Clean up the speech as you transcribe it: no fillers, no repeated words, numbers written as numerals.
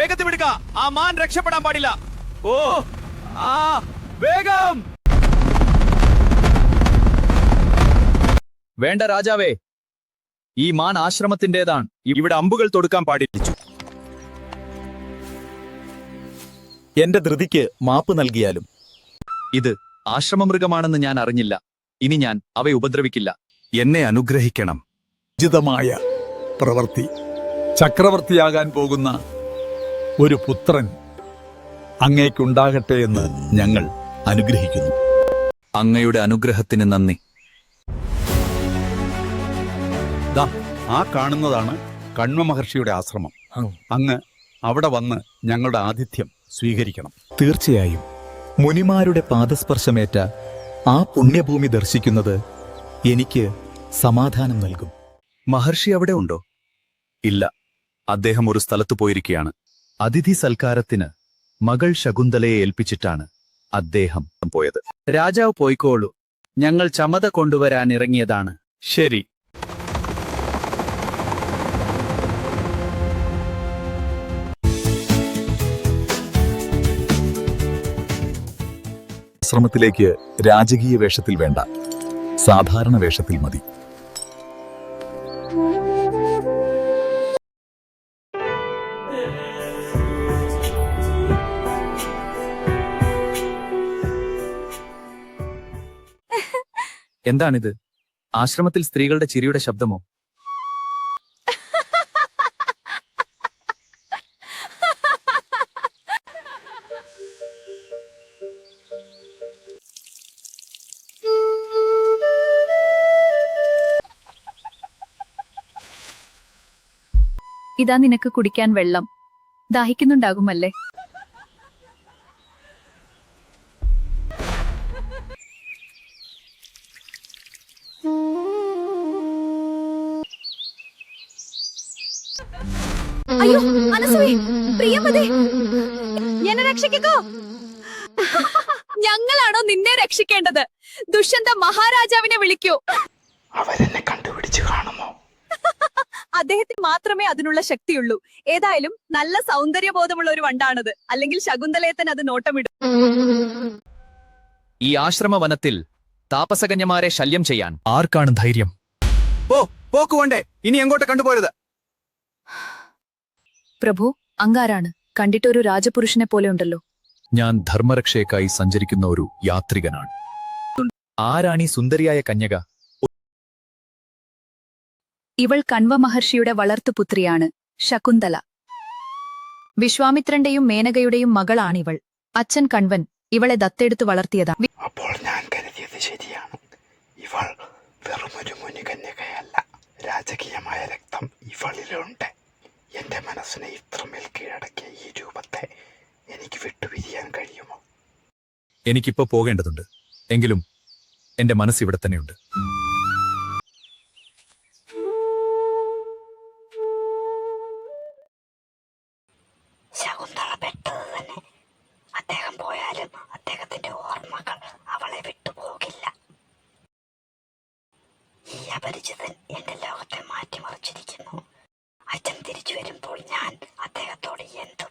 വേഗത്തിൽ വിടുക. ആ മാൻ രക്ഷപ്പെടാൻ പാടില്ല. ഓ ആ വേഗം. വേണ്ട രാജാവേ, ഈ മാൻ ആശ്രമത്തിന്റേതാണ്. ഇവിടെ അമ്പുകൾ തൊടുക്കാൻ പാടില്ല. എന്റെ ധൃതിക്ക് മാപ്പ് നൽകിയാലും ഇത് ആശ്രമമൃഗമാണെന്ന് ഞാൻ അറിഞ്ഞില്ല. ഇനി ഞാൻ അവയെ ഉപദ്രവിക്കില്ല. എന്നെ അനുഗ്രഹിക്കണം. ഉചിതമായ പ്രവൃത്തി. ചക്രവർത്തിയാകാൻ പോകുന്ന ഒരു പുത്രൻ അങ്ങേക്കുണ്ടാകട്ടെ എന്ന് ഞങ്ങൾ അനുഗ്രഹിക്കുന്നു. അങ്ങയുടെ അനുഗ്രഹത്തിന് നന്ദി. ദാ ആ കാണുന്നതാണ് കണ്വ മഹർഷിയുടെ ആശ്രമം. അങ്ങ് അവിടെ വന്ന് ഞങ്ങളുടെ ആതിഥ്യം സ്വീകരിക്കണം. തീർച്ചയായും മുനിമാരുടെ പാദസ്പർശമേറ്റ ആ പുണ്യഭൂമി ദർശിക്കുന്നത് എനിക്ക് സമാധാനം നൽകും. മഹർഷി അവിടെ ഉണ്ടോ? ഇല്ല, അദ്ദേഹം ഒരു സ്ഥലത്ത് പോയിരിക്കുകയാണ്. അതിഥി സൽക്കാരത്തിന് മകൾ ശകുന്തലയെ ഏൽപ്പിച്ചിട്ടാണ് അദ്ദേഹം പോയത്. രാജാവ് പോയിക്കോളൂ, ഞങ്ങൾ ചമത കൊണ്ടുവരാൻ ഇറങ്ങിയതാണ്. ശരി. ആശ്രമത്തിലേക്ക് രാജകീയ വേഷത്തിൽ വേണ്ട, സാധാരണ വേഷത്തിൽ മതി. എന്താണിത്? ആശ്രമത്തിൽ സ്ത്രീകളുടെ ചിരിയുടെ ശബ്ദമോ? ഇതാ നിനക്ക് കുടിക്കാൻ വെള്ളം. ദാഹിക്കുന്നുണ്ടാകുമല്ലേ? അയ്യോ അനസൂയ, പ്രിയമതേ, എന്നെ രക്ഷിക്കോ. ഞങ്ങളാണോ നിന്നെ രക്ഷിക്കേണ്ടത്? ദുഷ്യന്ത മഹാരാജാവിനെ വിളിക്കൂ. അവരെന്നെ കണ്ടുപിടിച്ചു കാണുമോ? അദ്ദേഹത്തിന് മാത്രമേ അതിനുള്ള ശക്തിയുള്ളൂ. ഏതായാലും നല്ല സൗന്ദര്യബോധമുള്ള ഒരു വണ്ടാണത്. അല്ലെങ്കിൽ ശകുന്തലയെ തന്നെ അത് നോട്ടമിടും. ഈ ആശ്രമവനത്തിൽ താപസകന്യമാരെ ശല്യം ചെയ്യാൻ ആർക്കാണ് ധൈര്യം? പോക്കുകൊണ്ടേ ഇനി എങ്ങോട്ട് കണ്ടുപോരുത്. പ്രഭു, അങ്ങാരാണ്. കണ്ടിട്ടൊരു രാജപുരുഷനെ പോലെ ഉണ്ടല്ലോ. ഞാൻ ധർമ്മരക്ഷയ്ക്കായി സഞ്ചരിക്കുന്ന ഒരു യാത്രികനാണ്. ആരാണീ സുന്ദരിയായ കന്യക? ഇവൾ കണ്വ മഹർഷിയുടെ വളർത്തുപുത്രിയാണ്, ശകുന്തല. വിശ്വാമിത്രന്റെയും മേനകയുടെയും മകളാണിവൾ. അച്ഛൻ കണ്വൻ ഇവളെ ദത്തെടുത്ത് വളർത്തിയതാണ്. അപ്പോൾ ഞാൻ കരുതിയത് ശരിയാണ്. ഇവൾ വെറുമൊരു മുനികന്യകയല്ല. രാജകീയമായ രക്തം ഇവളിലുണ്ട്. എന്റെ മനസ്സിനെ ഇത്രമേൽ കീഴടക്കിയ ഈ രൂപത്തെ എനിക്ക് വിട്ടുപിരിയാൻ കഴിയുമോ? എനിക്കിപ്പോ പോകേണ്ടതുണ്ട്. എങ്കിലും എന്റെ മനസ്സ് ഇവിടെ തന്നെയുണ്ട്. ശകുന്തള പെട്ടത് തന്നെ. അദ്ദേഹം പോയാലും അദ്ദേഹത്തിന്റെ ഓർമ്മകൾ അവളെ വിട്ടുപോകില്ല. ഈ അപരിചിതൻ എന്റെ ലോകത്തെ മാറ്റിമറിച്ചിരിക്കുന്നു. അച്ഛൻ തിരിച്ചു വരുമ്പോൾ ഞാൻ അദ്ദേഹത്തോട് എന്തു